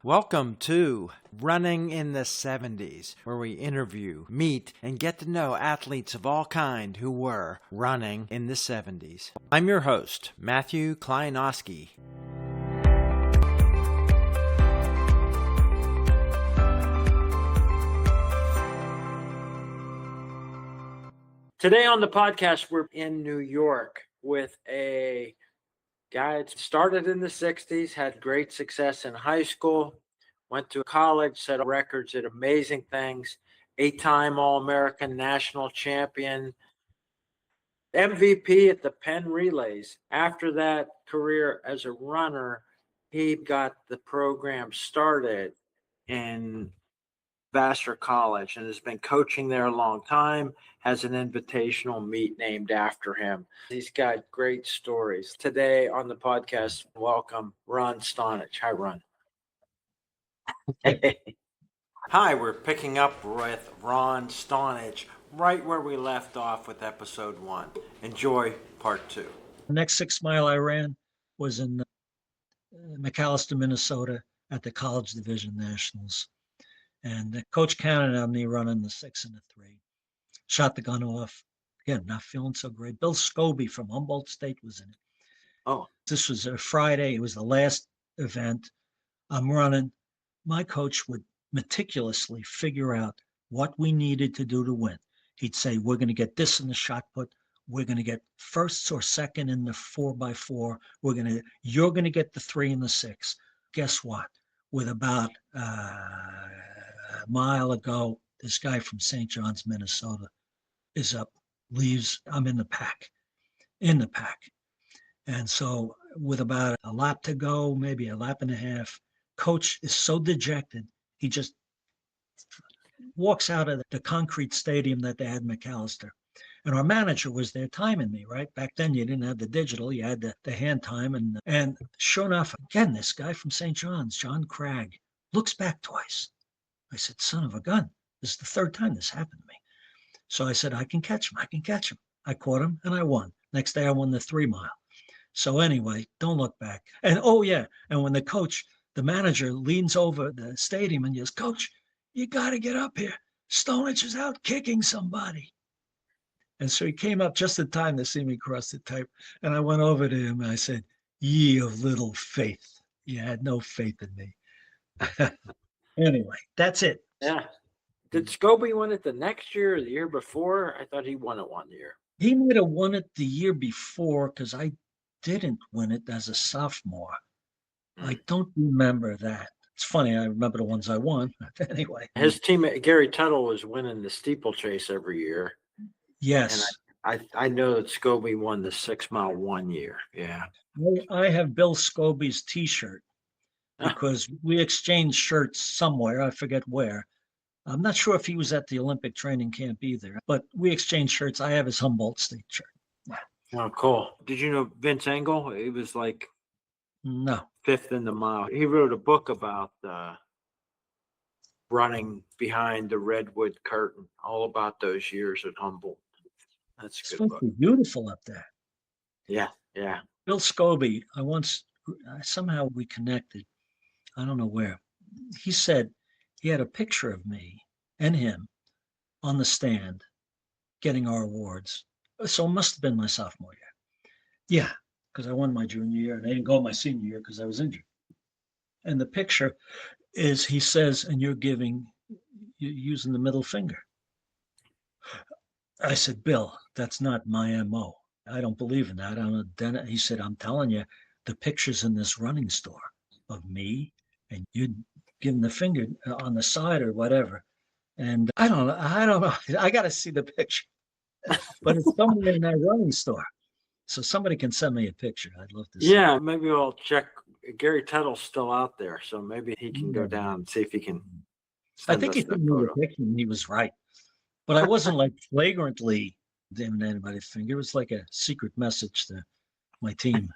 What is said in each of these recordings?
Welcome to Running in the 70s, where we interview, meet, and get to know athletes of all kind who were running in the 70s. I'm your host, Matthew Kleinowski. Today on the podcast, we're in New York with a guy that started in the 60s, had great success in high school, went to college, set records, did amazing things, 8-time All-American, national champion, MVP at the Penn Relays. After that career as a runner, he got the program started in Vassar College and has been coaching there a long time, has an invitational meet named after him. He's got great stories. Today on the podcast, welcome Ron Stonitsch. Hi, Ron. Hi, we're picking up with Ron Stonitsch right where we left off with episode 1. Enjoy part 2. The next 6 mile I ran was in McAlester, Minnesota at the College Division Nationals. And Coach counted on me running the 6 and the 3. Shot the gun off. Again, not feeling so great. Bill Scobie from Humboldt State was in it. Oh. This was a Friday. It was the last event. I'm running. My coach would meticulously figure out what we needed to do to win. He'd say, we're going to get this in the shot put. We're going to get first or second in the 4x4. You're going to get the 3 and the 6. Guess what? With about a mile ago, this guy from St. John's, Minnesota is up, leaves. I'm in the pack. And so with about a lap to go, maybe a lap and a half, Coach is so dejected, he just walks out of the concrete stadium that they had in McAlester. And our manager was there timing me, right? Back then, you didn't have the digital. You had the hand time. And sure enough, again, this guy from St. John's, John Cragg, looks back twice. I said, son of a gun. This is the third time this happened to me. So I said, I can catch him. I caught him and I won. Next day, I won the 3 mile. So anyway, don't look back. And and when the manager leans over the stadium and yells, Coach, you got to get up here. Stonitsch is out kicking somebody. And so he came up just in time to see me cross the type. And I went over to him and I said, ye of little faith. You had no faith in me. Anyway, that's it. Yeah. Did Scobie win it the next year or the year before? I thought he won it one year. He might have won it the year before because I didn't win it as a sophomore. I don't remember that. It's funny. I remember the ones I won. Anyway. His teammate, Gary Natl, was winning the steeplechase every year. Yes. And I know that Scobie won the 6 mile one year. Yeah. I have Bill Scobie's T-shirt because we exchanged shirts somewhere. I forget where. I'm not sure if he was at the Olympic training camp either, but we exchanged shirts. I have his Humboldt State shirt. Yeah. Oh, cool. Did you know Vince Engel? He was like no 5th in the mile. He wrote a book about running behind the redwood curtain, all about those years at Humboldt. That's a good book. Beautiful up there. Yeah. Bill Scobie, somehow we connected. I don't know where. He said he had a picture of me and him on the stand getting our awards. So it must have been my sophomore year. Yeah, because I won my junior year and I didn't go my senior year because I was injured. And the picture is, he says, and you're using the middle finger. I said, Bill, that's not my MO. I don't believe in that. He said, I'm telling you, the picture's in this running store of me and you giving the finger on the side or whatever. And I don't know. I got to see the picture. But it's somewhere in that running store. So somebody can send me a picture. I'd love to see. Yeah, maybe we'll check. Gary Tuttle's still out there, so maybe he can go down and see if he can. I think he sent me the picture and he was right. But I wasn't like flagrantly giving anybody's finger. It was like a secret message to my team.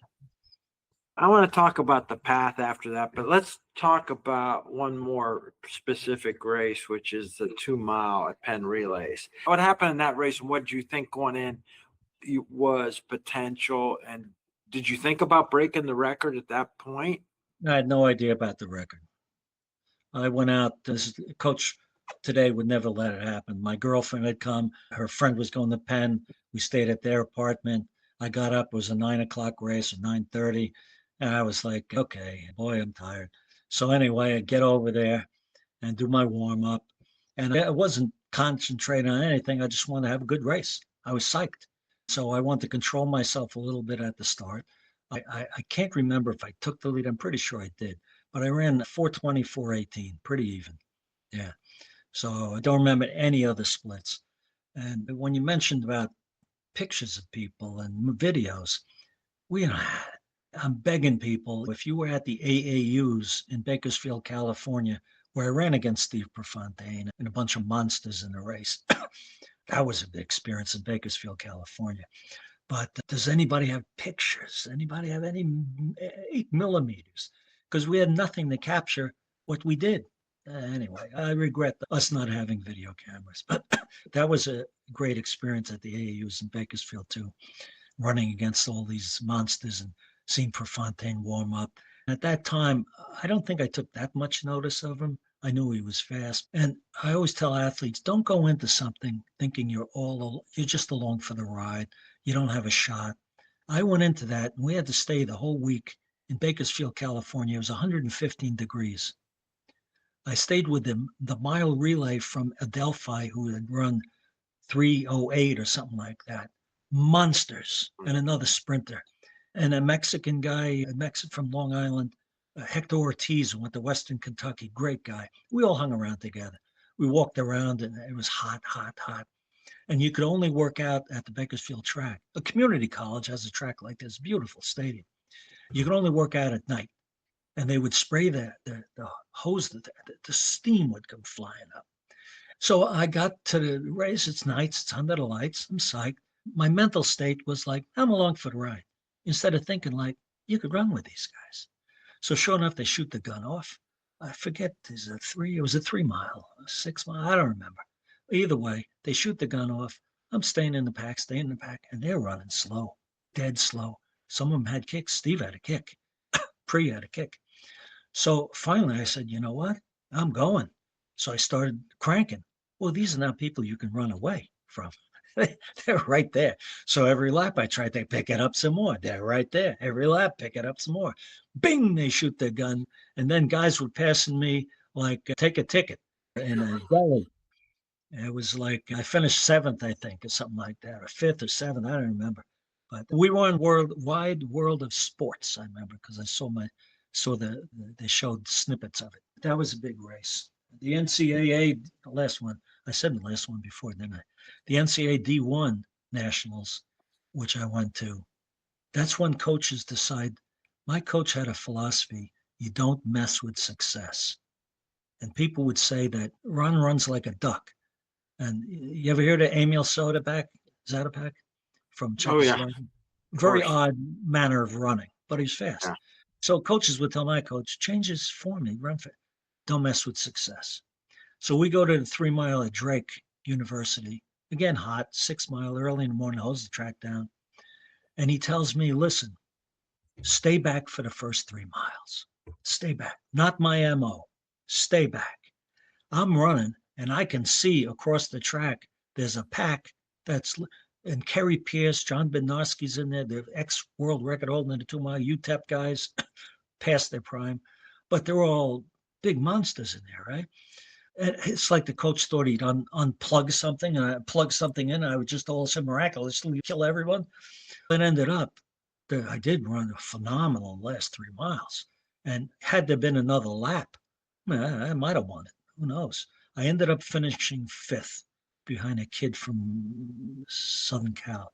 I want to talk about the path after that, but let's talk about one more specific race, which is the 2 mile at Penn Relays. What happened in that race and what did you think going in was potential? And did you think about breaking the record at that point? I had no idea about the record. I went out, this coach today would never let it happen. My girlfriend had come, her friend was going to Penn. We stayed at their apartment. I got up, it was a 9 o'clock race or 9:30. And I was like, okay, boy, I'm tired. So anyway, I get over there and do my warm up. And I wasn't concentrating on anything. I just wanted to have a good race. I was psyched. So I wanted to control myself a little bit at the start. I can't remember if I took the lead. I'm pretty sure I did, but I ran 4:20, 4:18, pretty even. Yeah. So I don't remember any other splits. And when you mentioned about pictures of people and videos, we, I'm begging people, if you were at the AAUs in Bakersfield, California, where I ran against Steve Prefontaine and a bunch of monsters in the race, that was an experience in Bakersfield, California. But does anybody have pictures? Anybody have any 8 millimeters? Because we had nothing to capture what we did. Anyway, I regret us not having video cameras, but that was a great experience at the AAUs in Bakersfield too, running against all these monsters and seeing Prefontaine warm up. At that time, I don't think I took that much notice of him. I knew he was fast. And I always tell athletes, don't go into something thinking you're just along for the ride. You don't have a shot. I went into that and we had to stay the whole week in Bakersfield, California. It was 115 degrees. I stayed with the mile relay from Adelphi who had run 3:08 or something like that. Monsters and another sprinter. And a Mexican guy, from Long Island, Hector Ortiz, who went to Western Kentucky, great guy. We all hung around together. We walked around and it was hot, hot, hot. And you could only work out at the Bakersfield track. A community college has a track like this, beautiful stadium. You could only work out at night. And they would spray the hose, the steam would come flying up. So I got to the race. It's nights, it's under the lights. I'm psyched. My mental state was like, I'm along for the ride. Instead of thinking like, you could run with these guys. So sure enough, they shoot the gun off. I forget, it was a 3 mile, a 6 mile, I don't remember. Either way, they shoot the gun off. I'm staying in the pack, and they're running slow, dead slow. Some of them had kicks. Steve had a kick. Pre had a kick. So finally I said, you know what? I'm going. So I started cranking. Well, these are not people you can run away from. They're right there. So every lap I tried to pick it up some more. They're right there. Every lap, pick it up some more. Bing, they shoot their gun. And then guys were passing me like, take a ticket in a deli. It was like I finished seventh, I think, or something like that, or fifth or seventh. I don't remember. But we were in wide world of sports. I remember because I saw they showed snippets of it. That was a big race. The NCAA, the last one. I said the last one before, didn't I? The NCAA D1 nationals, which I went to. That's when coaches decide. My coach had a philosophy: you don't mess with success. And people would say that Ron runs like a duck. And you ever hear of Emil Zadapak from Oh yeah, Czechoslovakia? of Very course. odd manner of running, but he's fast. Yeah. So coaches would tell my coach, change his form, run for it. Don't mess with success. So we go to the 3 mile at Drake University. Again, hot, 6 mile early in the morning, hose the track down. And he tells me, listen, stay back for the first 3 miles. Stay back. Not my MO. Stay back. I'm running and I can see across the track, there's a pack and Kerry Pierce, John Bednarski's in there, the ex-world record holder in the 2 mile, UTEP guys, past their prime, but they're all big monsters in there, right? And it's like the coach thought he'd unplug something and I plug something in and I would just all of a sudden miraculously kill everyone. It ended up that I did run a phenomenal last 3 miles. And had there been another lap, I might have won it. Who knows? I ended up finishing fifth behind a kid from Southern Cal.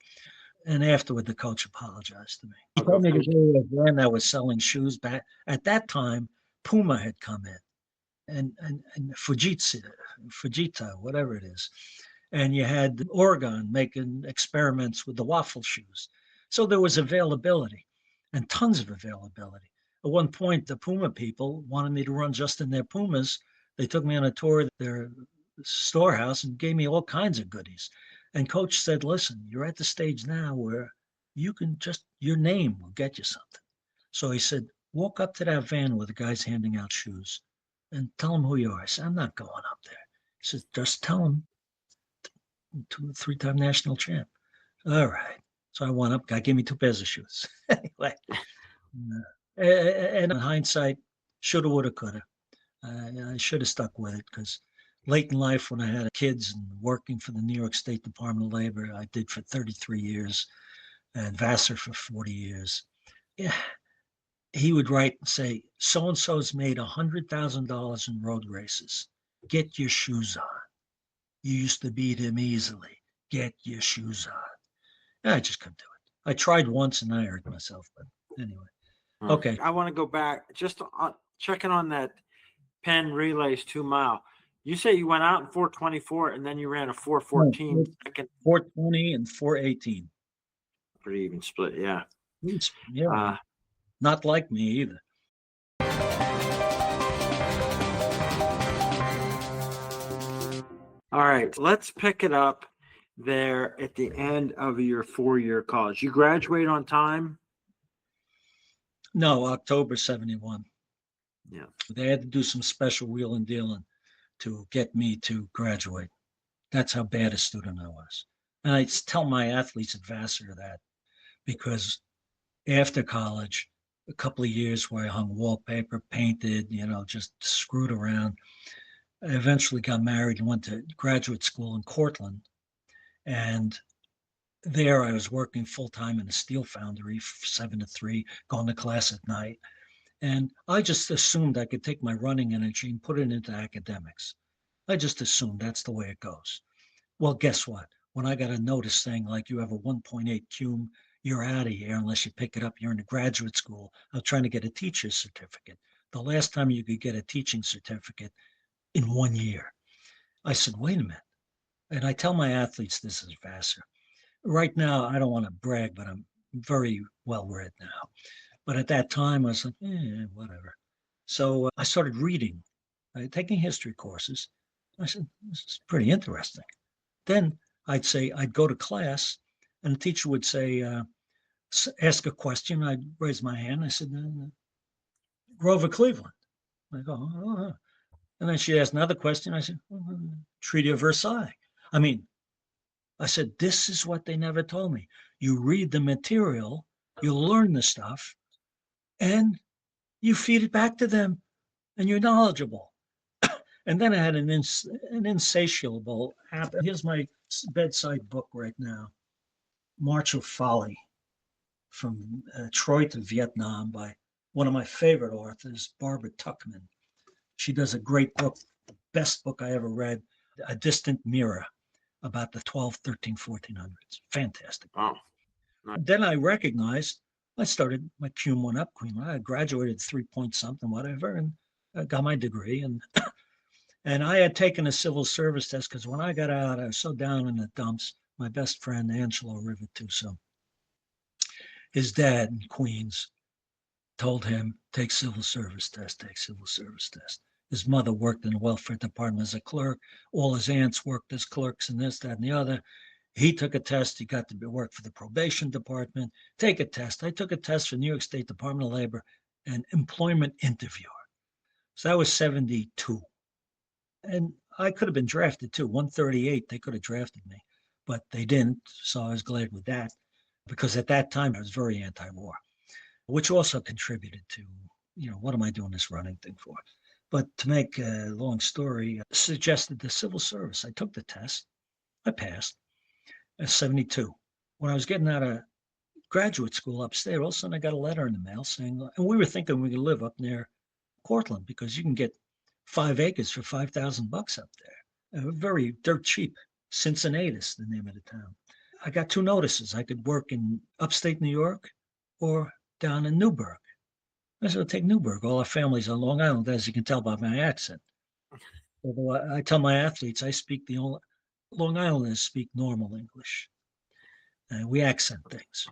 And afterward, the coach apologized to me. He told me to go to a brand that was selling shoes back. At that time, Puma had come in and Fujita, whatever it is. And you had Oregon making experiments with the waffle shoes. So there was availability and tons of availability. At one point, the Puma people wanted me to run just in their Pumas. They took me on a tour of their storehouse and gave me all kinds of goodies. And coach said, listen, you're at the stage now where you can your name will get you something. So he said, walk up to that van where the guy's handing out shoes. and tell them who you are. I said, I'm not going up there. He says, just tell them 3-time national champ. All right. So I went up, guy gave me 2 pairs of shoes. Anyway, and in hindsight, shoulda, woulda, coulda. I should have stuck with it because late in life, when I had kids and working for the New York State Department of Labor, I did for 33 years and Vassar for 40 years. Yeah, he would write and say, so and so's made $100,000 in road races. Get your shoes on. You used to beat him easily. Get your shoes on. And I just couldn't do it. I tried once and I hurt myself, but anyway. Okay. I want to go back just on checking on that Penn Relays 2 mile. You say you went out in 4:24 and then you ran a 4:14 second. 4:20 and 4:18. Pretty even split, yeah. Yeah. Not like me either. All right, let's pick it up there at the end of your 4-year college. You graduate on time? No, October 71. Yeah. They had to do some special wheel and dealing to get me to graduate. That's how bad a student I was. And I tell my athletes at Vassar that because after college, a couple of years where I hung wallpaper, painted, just screwed around. I eventually got married and went to graduate school in Cortland. And there I was working full time in a steel foundry, 7 to 3, going to class at night. And I just assumed I could take my running energy and put it into academics. I just assumed that's the way it goes. Well, guess what? When I got a notice saying like you have a 1.8 cum, you're out of here unless you pick it up. You're in a graduate school. I was trying to get a teacher's certificate. The last time you could get a teaching certificate in 1 year. I said, wait a minute. And I tell my athletes this is Vassar. Right now, I don't want to brag, but I'm very well read now. But at that time, I was like, whatever. So I started reading, taking history courses. I said, this is pretty interesting. Then I'd go to class and the teacher would say, ask a question. I'd raise my hand. I said, Grover Cleveland. I go, oh. And then she asked another question. I said, Treaty of Versailles. I said, this is what they never told me. You read the material, you learn the stuff, and you feed it back to them, and you're knowledgeable. And then I had an insatiable habit. Here's my bedside book right now, March of Folly, from Troy to Vietnam by one of my favorite authors, Barbara Tuchman. She does a great book, the best book I ever read, A Distant Mirror, about the 12, 13, 1400s. Fantastic. Wow. Nice. Then I recognized, I started, my cum went up, I graduated 3 point something, whatever, and I got my degree. And I had taken a civil service test because when I got out, I was so down in the dumps. My best friend, Angelo Rivatuso, his dad in Queens told him, take civil service test. His mother worked in the welfare department as a clerk. All his aunts worked as clerks and this, that, and the other. He took a test. He got to work for the probation department. Take a test. I took a test for New York State Department of Labor and employment interviewer. So that was 72. And I could have been drafted too. 138, they could have drafted me, but they didn't. So I was glad with that because at that time I was very anti-war, which also contributed to, what am I doing this running thing for? But to make a long story, suggested the civil service. I took the test. I passed. 72. When I was getting out of graduate school upstate, all of a sudden I got a letter in the mail saying, and we were thinking we could live up near Cortland because you can get 5 acres for $5,000 up there. Very dirt cheap. Cincinnatus, the name of the town. I got 2 notices. I could work in upstate New York or down in Newburgh. I said, I'll take Newburgh. All our family's on Long Island, as you can tell by my accent. Although I tell my athletes, I speak Long Islanders speak normal English. We accent things.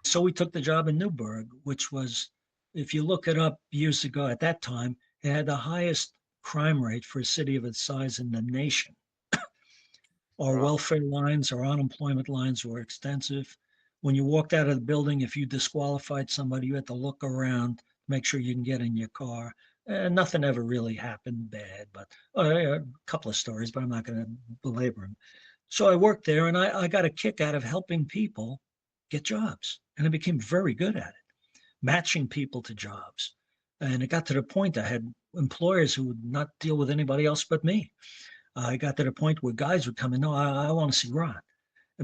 So we took the job in Newburgh, which was, if you look it up years ago, at that time, it had the highest crime rate for a city of its size in the nation. Our welfare lines, our unemployment lines were extensive. When you walked out of the building, if you disqualified somebody, you had to look around, make sure you can get in your car. Nothing ever really happened bad, but a couple of stories, but I'm not going to belabor them. So I worked there, and I got a kick out of helping people get jobs, and I became very good at it, matching people to jobs. And it got to the point I had employers who would not deal with anybody else but me. I got to the point where guys would come in, no, I want to see Ron,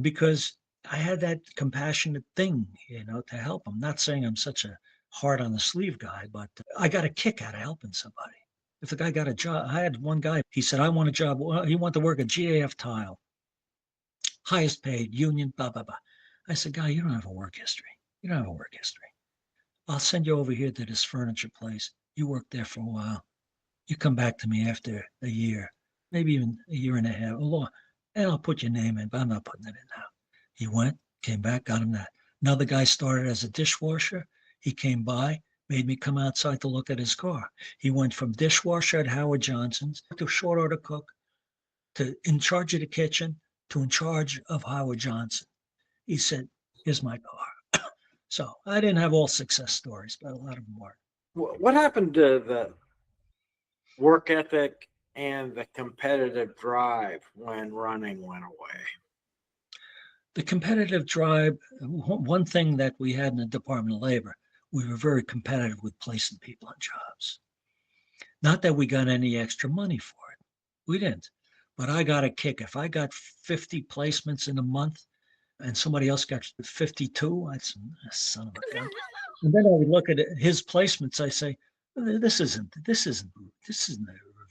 because I had that compassionate thing, to help them. Not saying I'm such a hard on the sleeve guy, but I got a kick out of helping somebody. If the guy got a job, I had one guy, he said, I want a job. Well, he wanted to work at GAF Tile, highest paid, union, blah, blah, blah. I said, guy, you don't have a work history. You don't have a work history. I'll send you over here to this furniture place. You work there for a while. You come back to me after a year, maybe even a year and a half, and I'll put your name in, but I'm not putting it in now. He went, came back, got him that. Another guy started as a dishwasher. He came by, made me come outside to look at his car. He went from dishwasher at Howard Johnson's to short order cook to in charge of the kitchen to in charge of Howard Johnson. He said, here's my car. So I didn't have all success stories, but a lot of them were. What happened to the work ethic and the competitive drive when running went away? The competitive drive, one thing that we had in the Department of Labor, we were very competitive with placing people on jobs. Not that we got any extra money for it. We didn't. But I got a kick. If I got 50 placements in a month and somebody else got 52, I'd say, son of a gun. And then I would look at his placements. I say, this isn't a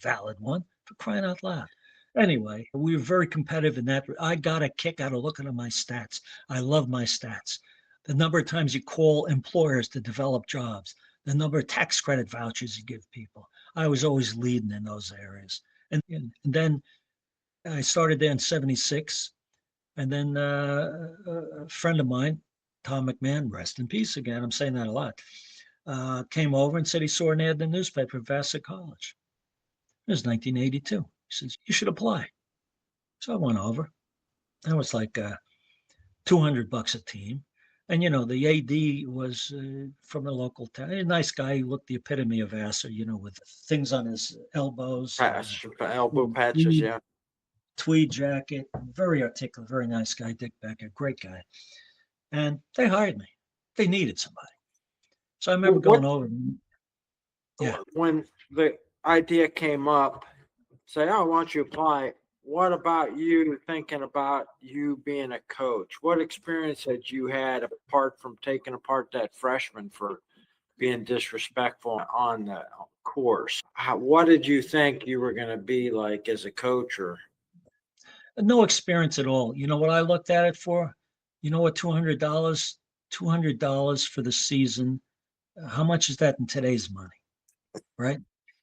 valid one, for crying out loud. Anyway, we were very competitive in that. I got a kick out of looking at my stats. I love my stats. The number of times you call employers to develop jobs, the number of tax credit vouchers you give people. I was always leading in those areas. And then I started there in 76. And then a friend of mine, Tom McMahon, rest in peace again, I'm saying that a lot, came over and said he saw an ad in the newspaper at Vassar College. It was 1982. He says, you should apply. So I went over. That was like $200 a team. And, the AD was from the local town. A nice guy. He looked the epitome of Vassar, with things on his elbows. Elbow patches, yeah. Tweed jacket, very articulate, very nice guy, Dick Becker, great guy. And they hired me. They needed somebody. So I remember going over. Yeah. When the idea came up, say, oh, why don't you apply? What about you thinking about you being a coach? What experience had you had apart from taking apart that freshman for being disrespectful on the course? What did you think you were going to be like as a coach? Or no experience at all. You know what I looked at it for? You know what, $200 for the season. How much is that in today's money? Right?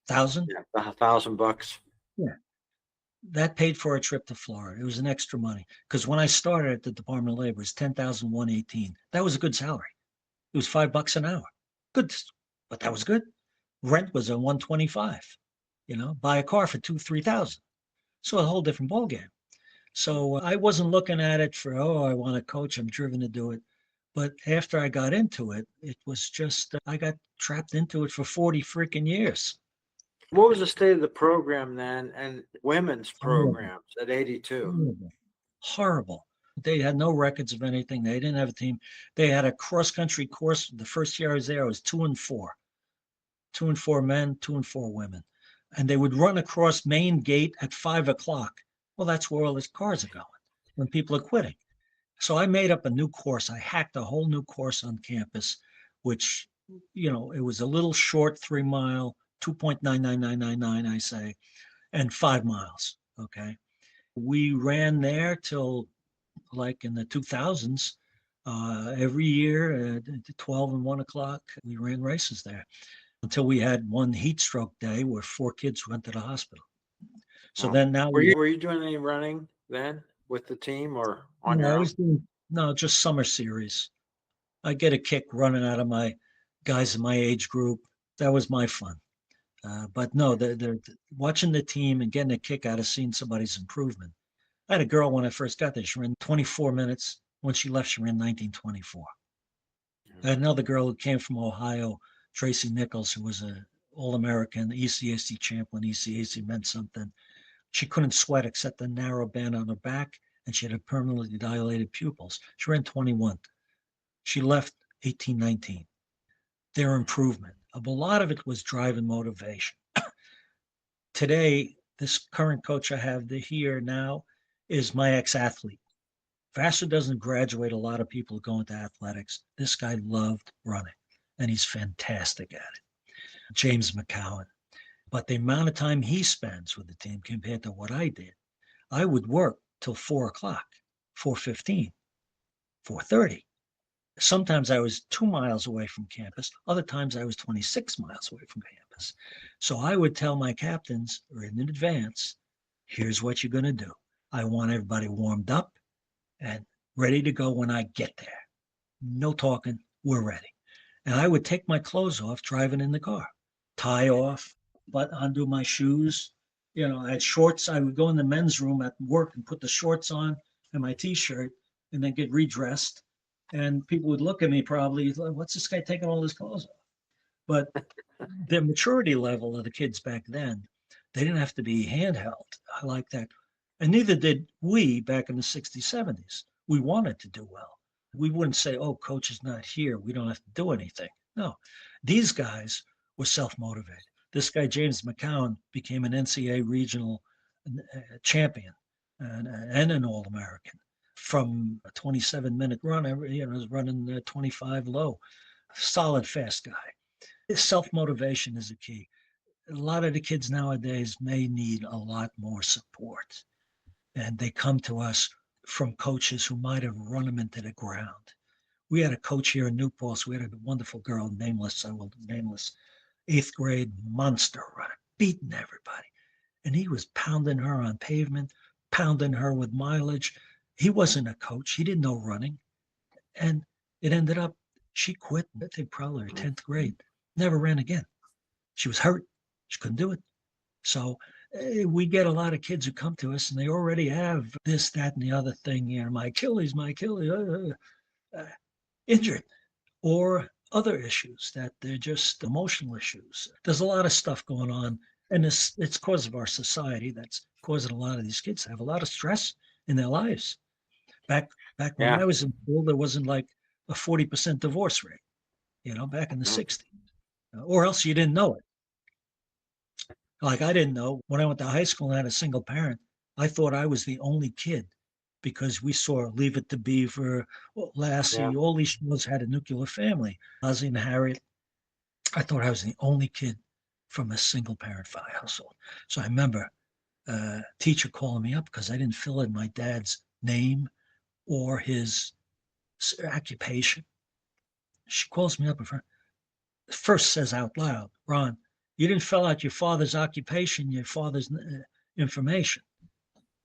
1,000? Yeah, $1,000. Yeah. That paid for a trip to Florida. It was an extra money. Because when I started at the Department of Labor, it was $10,118. That was a good salary. It was $5 an hour. Good, but that was good. Rent was a $125. Buy a car for $2,000-3,000. So a whole different ballgame. So I wasn't looking at it for, I want to coach, I'm driven to do it. But after I got into it, it was just, I got trapped into it for 40 freaking years. What was the state of the program then and women's programs at 82? Horrible. They had no records of anything. They didn't have a team. They had a cross-country course. The first year I was there, I was 2 and 4. 2 and 4 men, 2 and 4 women. And they would run across Main Gate at 5 o'clock. Well, that's where all these cars are going when people are quitting. So I made up a new course. I hacked a whole new course on campus, which, it was a little short 3 mile, 2.99999, I say, and 5 miles. Okay. We ran there till like in the 2000s. Every year at 12 and 1 o'clock, we ran races there until we had one heat stroke day where 4 kids went to the hospital. So then now were you doing any running then with the team or on your own? No, just summer series. I get a kick running out of my guys in my age group. That was my fun. But no, they're watching the team and getting a kick out of seeing somebody's improvement. I had a girl when I first got there. She ran 24 minutes. When she left, she ran 19:24. I had another girl who came from Ohio, Tracy Nichols, who was an All-American, ECAC champion. ECAC meant something. She couldn't sweat except a narrow band on her back, and she had permanently dilated pupils. She ran 21. She left 18-19. Their improvement. A lot of it was drive and motivation. Today, this current coach I have here now is my ex-athlete. Vassar doesn't graduate a lot of people who go into athletics. This guy loved running, and he's fantastic at it. James McCowan. But the amount of time he spends with the team compared to what I did, I would work till 4 o'clock, 4:15, 4:30. Sometimes I was 2 miles away from campus. Other times I was 26 miles away from campus. So I would tell my captains in advance, here's what you're going to do. I want everybody warmed up and ready to go when I get there. No talking, we're ready. And I would take my clothes off driving in the car, tie off, but undo my shoes. I had shorts. I would go in the men's room at work and put the shorts on and my t-shirt and then get redressed. And people would look at me probably, what's this guy taking all his clothes off? But the maturity level of the kids back then, they didn't have to be handheld. I like that. And neither did we back in the 60s, 70s. We wanted to do well. We wouldn't say, oh, coach is not here, we don't have to do anything. No, these guys were self-motivated. This guy, James McCowan, became an NCAA regional champion and an All-American from a 27-minute run. Was running 25 low. Solid, fast guy. Self-motivation is a key. A lot of the kids nowadays may need a lot more support. And they come to us from coaches who might have run them into the ground. We had a coach here in New Paltz. We had a wonderful girl, nameless, 8th grade monster runner, beating everybody. And he was pounding her on pavement, pounding her with mileage. He wasn't a coach. He didn't know running. And it ended up, she quit, I think probably her 10th grade, never ran again. She was hurt. She couldn't do it. So we get a lot of kids who come to us and they already have this, that, and the other thing. My Achilles, injured, or other issues that they're just emotional issues. There's a lot of stuff going on, and it's because of our society that's causing a lot of these kids to have a lot of stress in their lives. Back when I was in school, there wasn't like a 40% divorce rate, back in the 60s, or else you didn't know it. Like I didn't know when I went to high school and had a single parent, I thought I was the only kid because we saw Leave It to Beaver, Lassie, all these shows had a nuclear family. Ozzie and Harriet. I thought I was the only kid from a single parent household. So I remember a teacher calling me up because I didn't fill in my dad's name or his occupation. She calls me up and first says out loud, Ron, you didn't fill out your father's occupation, your father's information.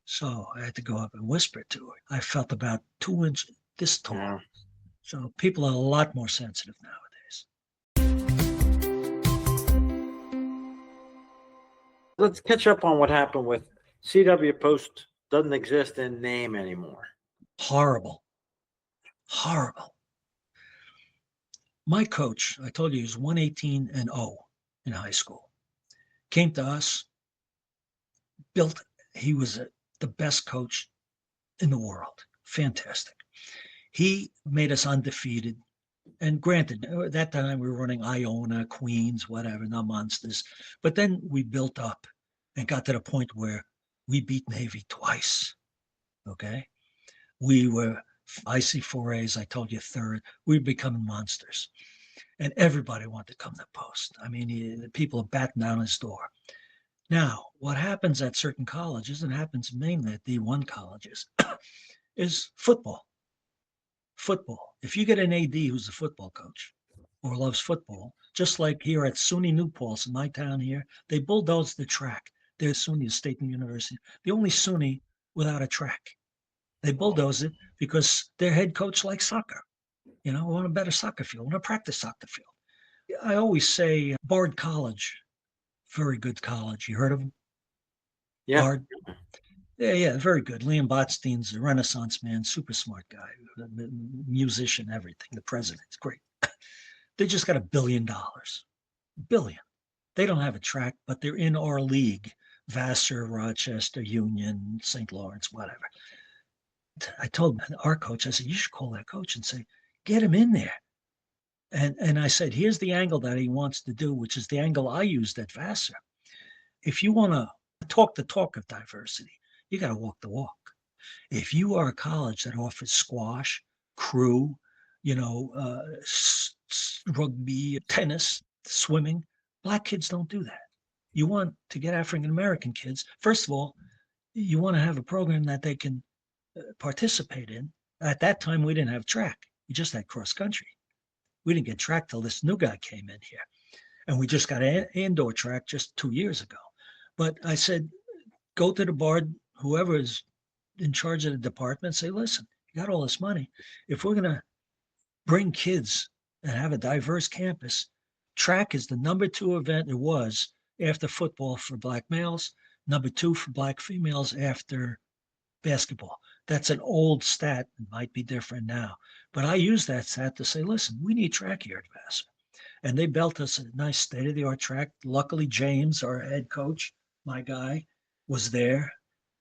So I had to go up and whisper to her. I felt about 2 inches this tall. Yeah. So people are a lot more sensitive nowadays. Let's catch up on what happened with CW Post. Doesn't exist in name anymore. Horrible. My coach, I told you, he was 118-0 in high school. Came to us, he was the best coach in the world. Fantastic. He made us undefeated. And granted, at that time we were running Iona, Queens, whatever, no monsters. But then we built up and got to the point where we beat Navy twice. Okay? We were IC4As, I told you, third. We were becoming monsters. And everybody wanted to come to Post. I mean, people are batting down his door. Now, what happens at certain colleges, and happens mainly at D1 colleges, is football. If you get an AD who's a football coach or loves football, just like here at SUNY New Paltz in my town here, they bulldoze the track. They're SUNY State University, the only SUNY without a track. They bulldoze it because their head coach likes soccer. Want a better soccer field, want a practice soccer field. I always say Bard College, very good college. You heard of them? Yeah. Bard? Yeah, very good. Liam Botstein's a Renaissance man, super smart guy, musician, everything. The president's great. They just got $1 billion. $1 billion. They don't have a track, but they're in our league, Vassar, Rochester, Union, St. Lawrence, whatever. I told our coach, I said, you should call that coach and say, get him in there. And I said, here's the angle that he wants to do, which is the angle I used at Vassar. If you want to talk the talk of diversity, you got to walk the walk. If you are a college that offers squash, crew, rugby, tennis, swimming, Black kids don't do that. You want to get African American kids. First of all, you want to have a program that they can participate in. At that time, we didn't have track. We just had cross country. We didn't get track till this new guy came in here. And we just got an indoor track just 2 years ago. But I said, go to the board, whoever is in charge of the department, say, listen, you got all this money. If we're going to bring kids and have a diverse campus, track is the number 2 event it was after football for Black males, number 2 for Black females after basketball. That's an old stat. It might be different now. But I use that stat to say, listen, we need track here at Vassar. And they built us a nice state-of-the-art track. Luckily, James, our head coach, my guy, was there.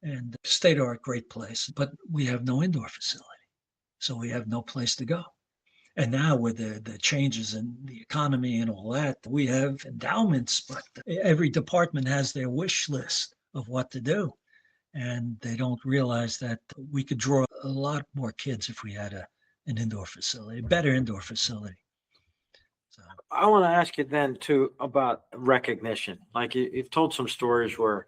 And state-of-the-art, great place. But we have no indoor facility. So we have no place to go. And now with the changes in the economy and all that, we have endowments, but every department has their wish list of what to do. And they don't realize that we could draw a lot more kids if we had an indoor facility, a better indoor facility. So. I want to ask you then too about recognition. Like you've told some stories where,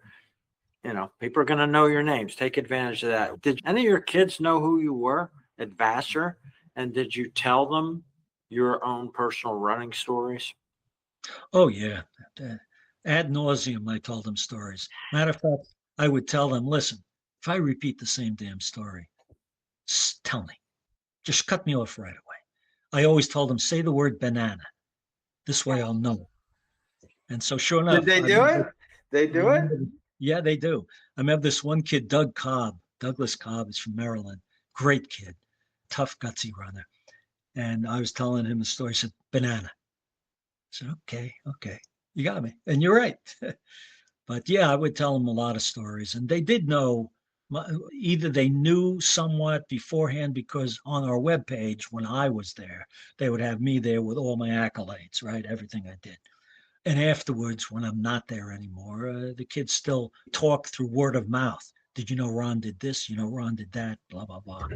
people are going to know your names. Take advantage of that. Did any of your kids know who you were at Vassar? And did you tell them your own personal running stories? Oh, yeah. Ad nauseum, I told them stories. Matter of fact, I would tell them, listen, if I repeat the same damn story, tell me. Just cut me off right away. I always told them, say the word banana. This way I'll know. And so sure enough. Did they do it? They do it? Yeah, they do. I remember this one kid, Douglas Cobb is from Maryland. Great kid, tough, gutsy runner. And I was telling him the story. He said, banana. I said, okay, you got me. And you're right. But yeah, I would tell them a lot of stories. And they did know, either they knew somewhat beforehand because on our webpage, when I was there, they would have me there with all my accolades, right? Everything I did. And afterwards, when I'm not there anymore, the kids still talk through word of mouth. Did you know Ron did this? Ron did that, blah, blah, blah.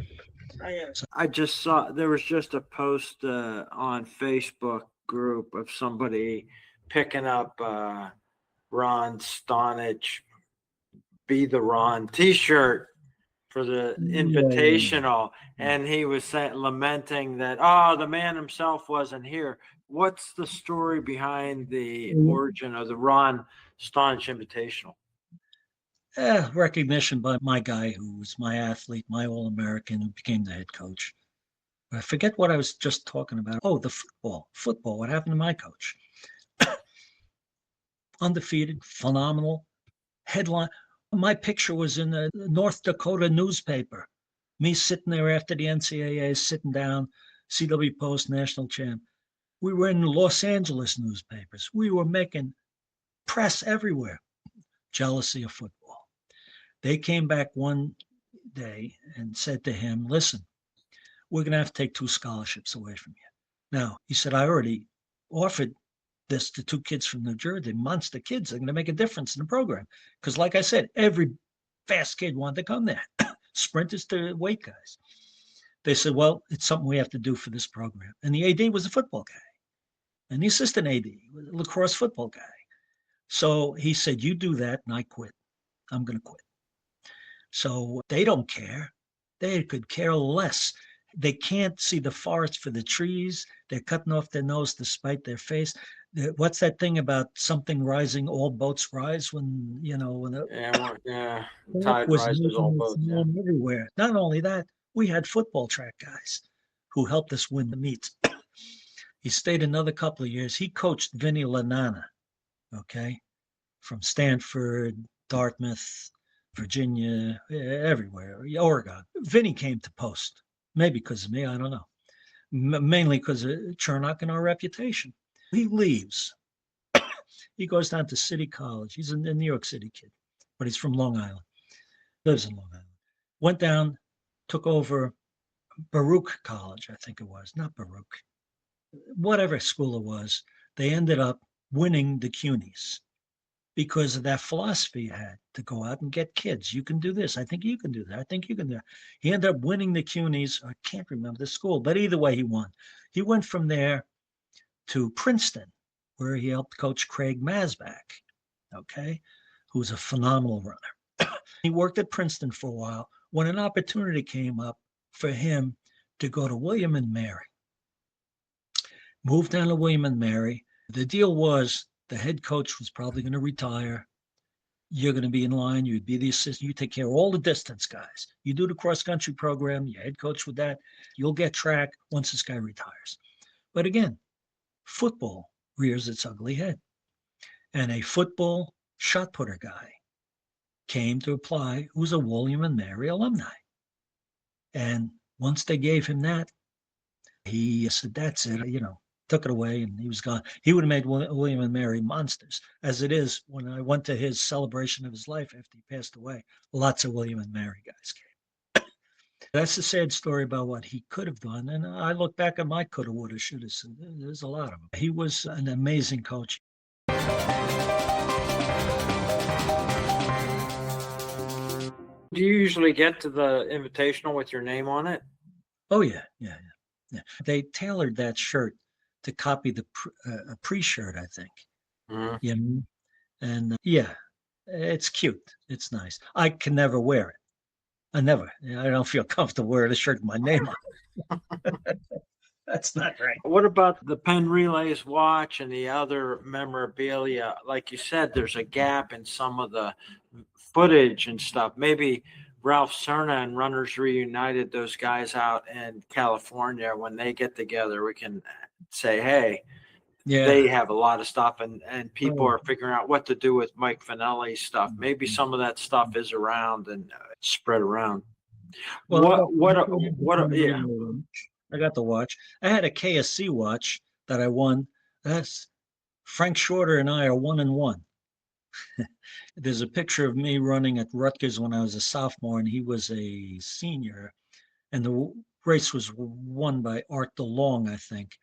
I just saw there was just a post on Facebook group of somebody picking up Ron Stonitsch Be the Ron t-shirt for the invitational. And he was lamenting that, the man himself wasn't here. What's the story behind the origin of the Ron Stonitsch Invitational? Recognition by my guy who was my athlete, my All-American, who became the head coach. I forget what I was just talking about. Oh, the football. What happened to my coach? Undefeated, phenomenal, headline. My picture was in the North Dakota newspaper. Me sitting there after the NCAA, sitting down, CW Post, national champ. We were in Los Angeles newspapers. We were making press everywhere. Jealousy of football. They came back one day and said to him, listen, we're going to have to take 2 scholarships away from you. Now, he said, I already offered this to 2 kids from New Jersey, monster kids. They're going to make a difference in the program. Because like I said, every fast kid wanted to come there. Sprinters to weight guys. They said, well, it's something we have to do for this program. And the AD was a football guy. And the assistant AD was a lacrosse football guy. So he said, you do that and I quit. I'm going to quit. So they don't care. They could care less. They can't see the forest for the trees. They're cutting off their nose to spite their face. What's that thing about something rising? All boats rise when, Tide rises, all boats. Yeah. Everywhere. Not only that, we had football track guys who helped us win the meets. He stayed another couple of years. He coached Vinny Lanana, from Stanford, Dartmouth, Virginia, everywhere, Oregon. Vinny came to Post, maybe because of me, I don't know. Mainly because of Chernock and our reputation. He leaves. He goes down to City College. He's a New York City kid, but he's from Long Island, lives in Long Island. Went down, took over Baruch College, I think it was, not Baruch, whatever school it was. They ended up winning the CUNYs because of that philosophy he had to go out and get kids. You can do this. I think you can do that. I think you can do that. He ended up winning the CUNYs. I can't remember the school, but either way, he won. He went from there to Princeton, where he helped coach Craig Masback, okay, who's a phenomenal runner. He worked at Princeton for a while when an opportunity came up for him to go to William and Mary. Moved down to William and Mary. The deal was the head coach was probably going to retire. You're going to be in line. You'd be the assistant. You take care of all the distance guys. You do the cross country program. Your head coach with that. You'll get track once this guy retires. But again, football rears its ugly head. And a football shot putter guy came to apply who's a William and Mary alumni. And once they gave him that, he said, that's it, took it away and he was gone. He would have made William and Mary monsters. As it is, when I went to his celebration of his life after he passed away, lots of William and Mary guys came. That's the sad story about what he could have done. And I look back at my coulda, woulda, shoulda. There's a lot of them. He was an amazing coach. Do you usually get to the invitational with your name on it? Oh, yeah. They tailored that shirt to copy the pre-shirt, I think. Mm-hmm. Yeah. And it's cute. It's nice. I can never wear it. I don't feel comfortable wearing a shirt with my name on it. That's not right. What about the Penn Relays watch and the other memorabilia? Like you said, there's a gap in some of the footage and stuff. Maybe Ralph Cerna and Runners Reunited, those guys out in California, when they get together, we can say, hey, they have a lot of stuff, and people are figuring out what to do with Mike Finelli's stuff. Maybe some of that stuff is around and spread around. Well, yeah. I got the watch. I had a KSC watch that I won. That's Frank Shorter and I are 1-1. There's a picture of me running at Rutgers when I was a sophomore and he was a senior. And the race was won by Art DeLong, I think.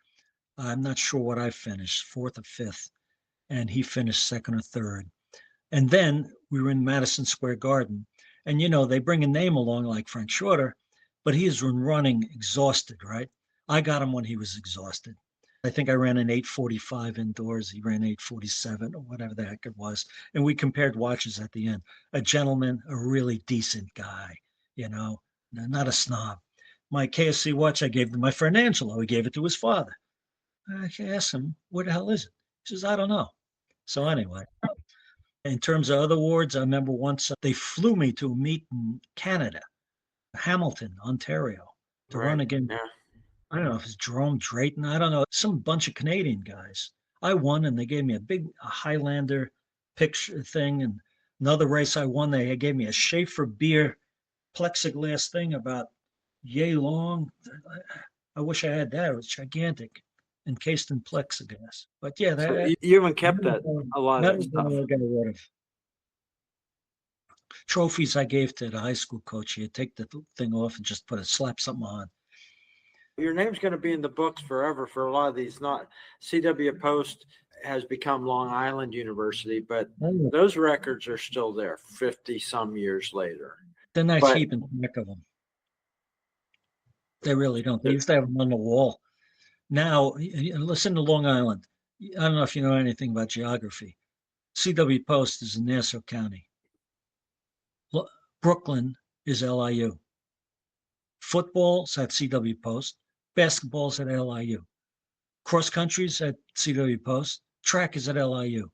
I'm not sure what I finished, 4th or 5th. And he finished 2nd or 3rd. And then we were in Madison Square Garden. And, they bring a name along like Frank Shorter, but he is running exhausted, right? I got him when he was exhausted. I think I ran an 8:45 indoors. He ran 8:47 or whatever the heck it was. And we compared watches at the end. A gentleman, a really decent guy, not a snob. My KSC watch I gave to my friend Angelo. He gave it to his father. I asked him, what the hell is it? He says, I don't know. So anyway, in terms of other awards, I remember once they flew me to a meet in Canada, Hamilton, Ontario, to run against, I don't know if it's Jerome Drayton, I don't know, some bunch of Canadian guys. I won and they gave me a Highlander picture thing. And another race I won, they gave me a Schaefer beer plexiglass thing about yay long. I wish I had that. It was gigantic, encased in plexiglass. But yeah, so you haven't kept that, a lot of that stuff. Trophies I gave to the high school coach. He'd take the thing off and just slap something on. Your name's going to be in the books forever for a lot of these. Not CW Post has become Long Island University, but those records are still there 50 some years later. They're not keeping track of them. They really don't. They used to have them on the wall. Now, listen to Long Island. I don't know if you know anything about geography. CW Post is in Nassau County. Brooklyn is LIU. Football's at CW Post. Basketball's at LIU. Cross country's at CW Post. Track is at LIU.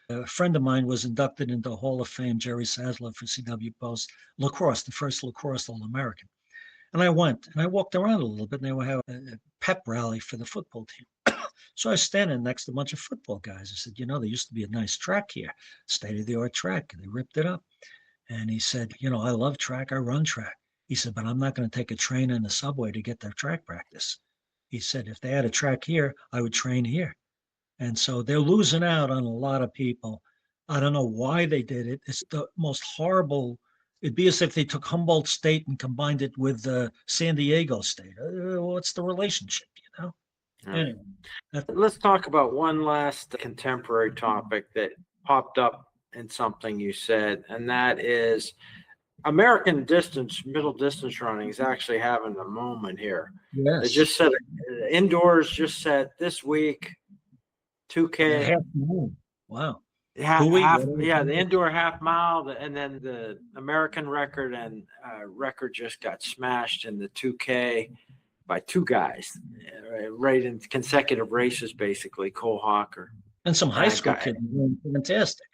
A friend of mine was inducted into the Hall of Fame, Jerry Sasler, for CW Post. Lacrosse, the first lacrosse All-American. And I went and I walked around a little bit and they would have a pep rally for the football team. So I was standing next to a bunch of football guys. I said, there used to be a nice track here, state-of-the-art track. And they ripped it up. And he said, I love track. I run track. He said, but I'm not going to take a train in the subway to get their track practice. He said, if they had a track here, I would train here. And so they're losing out on a lot of people. I don't know why they did it. It's the most horrible. It'd be as if they took Humboldt State and combined it with San Diego State. What's the relationship, you know? Yeah. Anyway, Let's talk about one last contemporary topic that popped up in something you said, and that is American middle distance running is actually having a moment here. They yes. just said indoors just said this week, 2K. Half moon. Wow. The indoor half mile, and then the American record and record just got smashed in the 2K by two guys, right in consecutive races, basically. Cole Hawker And some high school kids doing fantastic.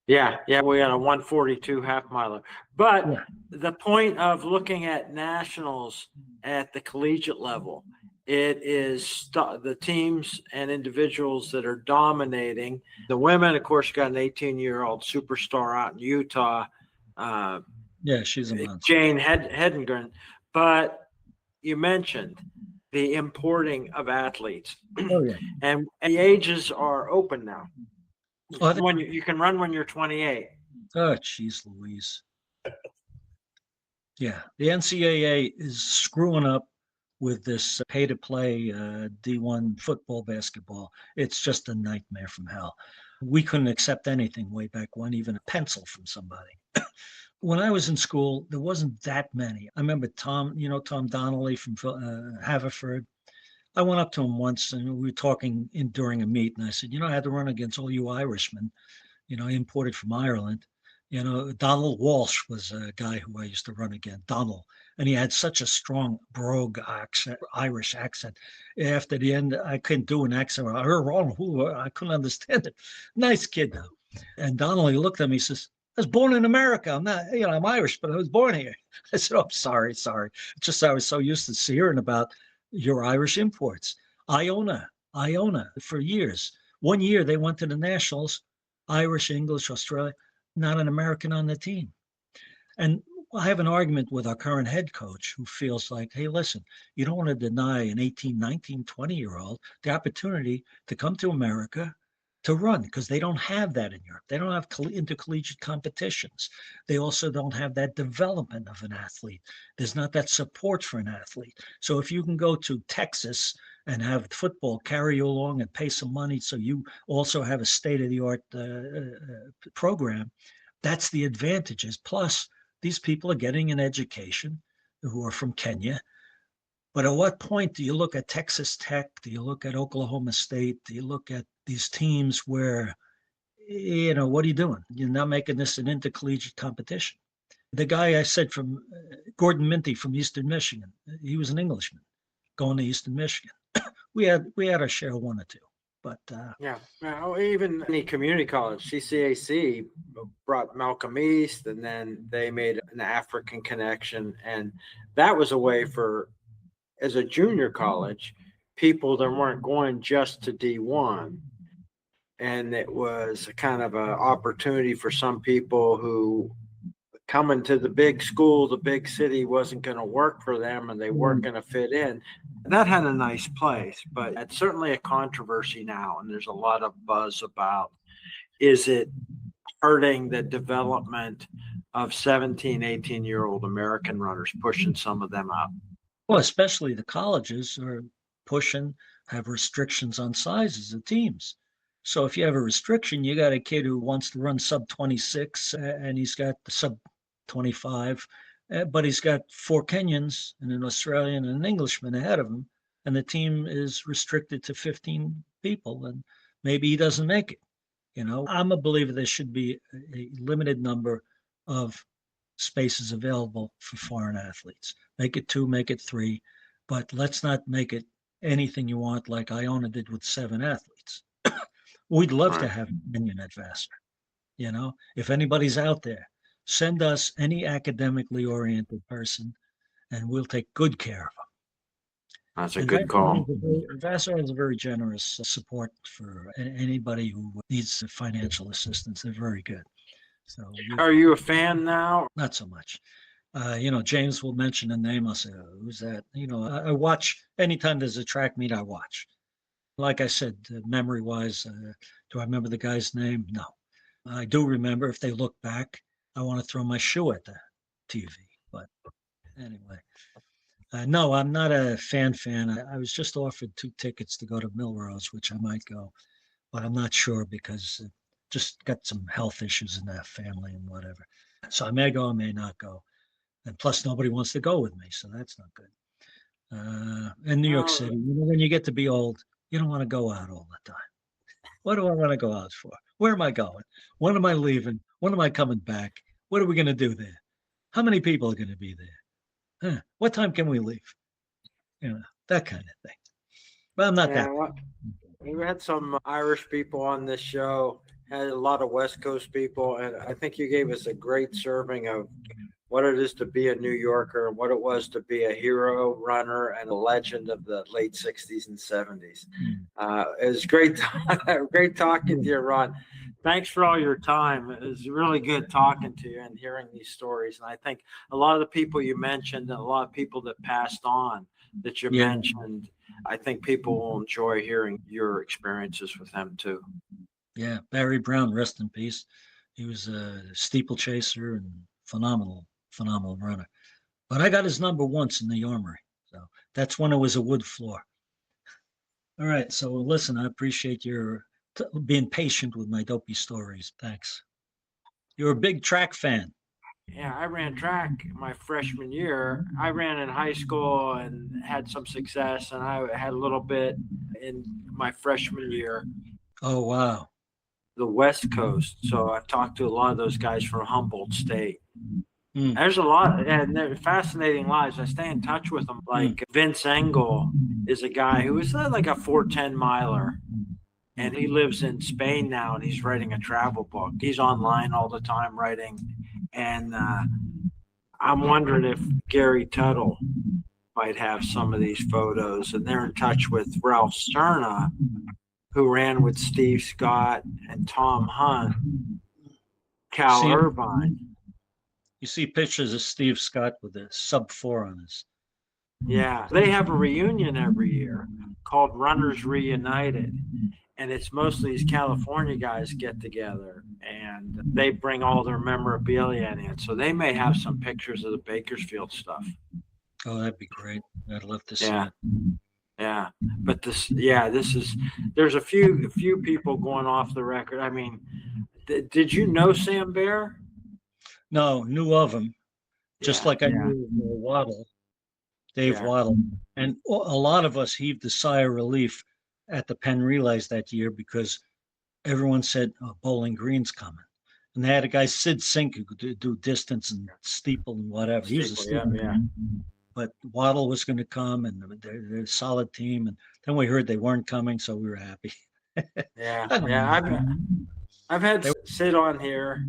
Yeah, we had a 142 half miler. But the point of looking at nationals at the collegiate level, it is the teams and individuals that are dominating. The women, of course, got an 18-year-old superstar out in Utah. She's a monster. Jane Hedengren. But you mentioned the importing of athletes. Oh, yeah. And the ages are open now. Oh, You can run when you're 28. Oh, geez, Louise. Yeah, the NCAA is screwing up with this pay-to-play D1 football, basketball. It's just a nightmare from hell. We couldn't accept anything way back when, even a pencil from somebody. When I was in school, there wasn't that many. I remember Tom Donnelly from Haverford. I went up to him once and we were talking during a meet, and I said, I had to run against all you Irishmen, imported from Ireland. Donald Walsh was a guy who I used to run against, Donald, and he had such a strong brogue accent, Irish accent. After the end, I couldn't do an accent. I couldn't understand it. Nice kid though. And Donnelly looked at me, says, I was born in America. I'm not, I'm Irish, but I was born here. I said, oh, sorry. It's just I was so used to hearing about your Irish imports. Iona for years. 1 year they went to the Nationals, Irish, English, Australia, not an American on the team. And I have an argument with our current head coach who feels like, hey, listen, you don't want to deny an 18, 19, 20-year-old the opportunity to come to America to run, because they don't have that in Europe. They don't have intercollegiate competitions. They also don't have that development of an athlete. There's not that support for an athlete. So if you can go to Texas and have football carry you along and pay some money so you also have a state-of-the-art program, that's the advantages. Plus, these people are getting an education who are from Kenya. But at what point do you look at Texas Tech? Do you look at Oklahoma State? Do you look at these teams where, what are you doing? You're not making this an intercollegiate competition. The guy I said from Gordon Minty from Eastern Michigan, he was an Englishman going to Eastern Michigan. we had our share of one or two, but even any community college, CCAC brought Malcolm East, and then they made an African connection, and that was a way for, as a junior college, people that weren't going just to D1. And it was a kind of an opportunity for some people who coming to the big school, the big city wasn't going to work for them and they weren't going to fit in. That had a nice place, but it's certainly a controversy now. And there's a lot of buzz about, is it hurting the development of 17, 18-year-old American runners, pushing some of them up? Well, especially the colleges are have restrictions on sizes of teams. So if you have a restriction, you got a kid who wants to run sub 26 and he's got the sub 25, but he's got 4 Kenyans and an Australian and an Englishman ahead of him, and the team is restricted to 15 people, and maybe he doesn't make it. I'm a believer there should be a limited number of spaces available for foreign athletes. Make it 2, make it 3, but let's not make it anything you want like Iona did with 7 athletes. We'd love to have Kenyan at Vassar. If anybody's out there, send us any academically oriented person and we'll take good care of them. That's a good call. Vassar has a very generous support for anybody who needs financial assistance. They're very good. So, are you a fan now? Not so much. James will mention a name. I'll say, oh, who's that? I watch anytime there's a track meet, I watch. Like I said, memory-wise, do I remember the guy's name? No. I do remember if they look back, I want to throw my shoe at the TV. But anyway, no, I'm not a fan. I was just offered 2 tickets to go to Milrose, which I might go, but I'm not sure because just got some health issues in that family and whatever. So I may go, I may not go. And plus, nobody wants to go with me, so that's not good. In New York Oh, City, when you get to be old, you don't want to go out all the time. What do I want to go out for? Where am I going? When am I leaving? When am I coming back? What are we going to do there? How many people are going to be there? What time can we leave? That kind of thing. But I'm not that. yeah. We had some Irish people on this show, had a lot of West Coast people, and I think you gave us a great serving of what it is to be a New Yorker and what it was to be a hero runner and a legend of the late 60s and 70s. It was great, great talking to you, Ron. Thanks for all your time. It was really good talking to you and hearing these stories. And I think a lot of the people you mentioned and a lot of people that passed on that you mentioned, I think people will enjoy hearing your experiences with them too. Yeah, Barry Brown, rest in peace. He was a steeplechaser and phenomenal runner. But I got his number once in the Armory. So that's when it was a wood floor. All right. So listen, I appreciate your being patient with my dopey stories. Thanks. You're a big track fan. Yeah, I ran track my freshman year. I ran in high school and had some success, and I had a little bit in my freshman year. Oh, wow. The West Coast. So I've talked to a lot of those guys from Humboldt State. There's a lot, and they're fascinating lives. I stay in touch with them. Like Vince Engel is a guy who is like a 410 miler, and he lives in Spain now, and he's writing a travel book. He's online all the time writing. And I'm wondering if Gary Tuttle might have some of these photos. And they're in touch with Ralph Sterna, who ran with Steve Scott and Tom Hunt, Cal Irvine. You see pictures of Steve Scott with a sub-4 on his. Yeah, they have a reunion every year called Runners Reunited. And it's mostly these California guys get together and they bring all their memorabilia in. So they may have some pictures of the Bakersfield stuff. Oh, that'd be great. I'd love to see it. Yeah. But there's a few people going off the record. I mean, did you know Sam Bear? No, knew of him. Just like I knew Waddle, Dave Waddle. And a lot of us heaved a sigh of relief at the Penn Relays that year because everyone said, Bowling Green's coming. And they had a guy, Sid Sink, who could do distance and steeple and whatever. He was a steeple. But Waddle was going to come, and they're a solid team. And then we heard they weren't coming, so we were happy. I've had Sid on here.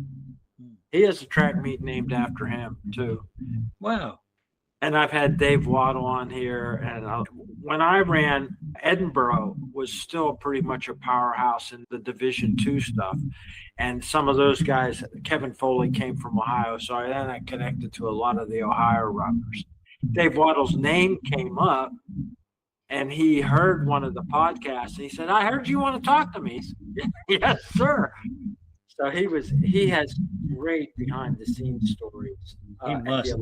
He has a track meet named after him, too. Wow. And I've had Dave Waddle on here. And when I ran, Edinburgh was still pretty much a powerhouse in the Division II stuff. And some of those guys, Kevin Foley came from Ohio. So then I connected to a lot of the Ohio runners. Dave Waddle's name came up, and he heard one of the podcasts. And he said, I heard you want to talk to me. Said, yes, sir. So he has great behind the scenes stories. He must.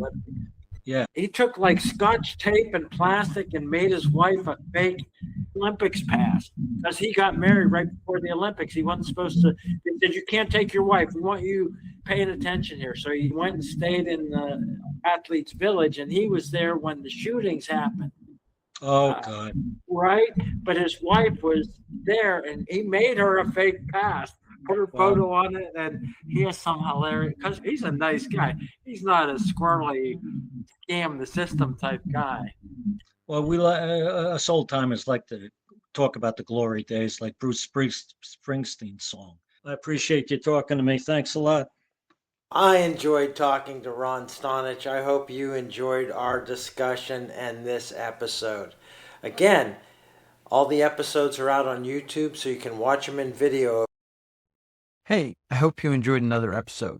Yeah. He took like Scotch tape and plastic and made his wife a fake Olympics pass because he got married right before the Olympics. He wasn't supposed to. They said, you can't take your wife. We want you paying attention here. So he went and stayed in the athletes' village, and he was there when the shootings happened. Oh, God. Right? But his wife was there, and he made her a fake pass. Put her photo on it, and he has some hilarious, because he's a nice guy. He's not a squirrely, scam the system type guy. Well, we us old timers like to talk about the glory days, like Bruce Springsteen's song. I appreciate you talking to me. Thanks a lot. I enjoyed talking to Ron Stonitsch. I hope you enjoyed our discussion and this episode. Again, all the episodes are out on YouTube, so you can watch them in video. Hey, I hope you enjoyed another episode.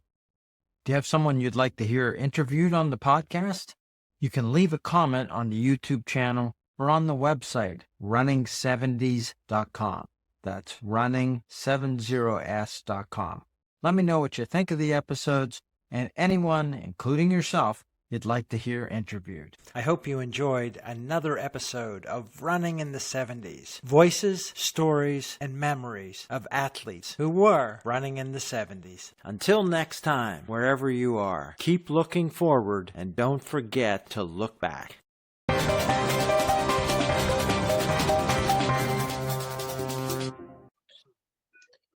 Do you have someone you'd like to hear interviewed on the podcast? You can leave a comment on the YouTube channel or on the website running70s.com. That's running70s.com. Let me know what you think of the episodes and anyone, including yourself, you'd like to hear interviewed. I hope you enjoyed another episode of Running in the 70s. Voices, stories, and memories of athletes who were running in the 70s. Until next time, wherever you are, keep looking forward and don't forget to look back.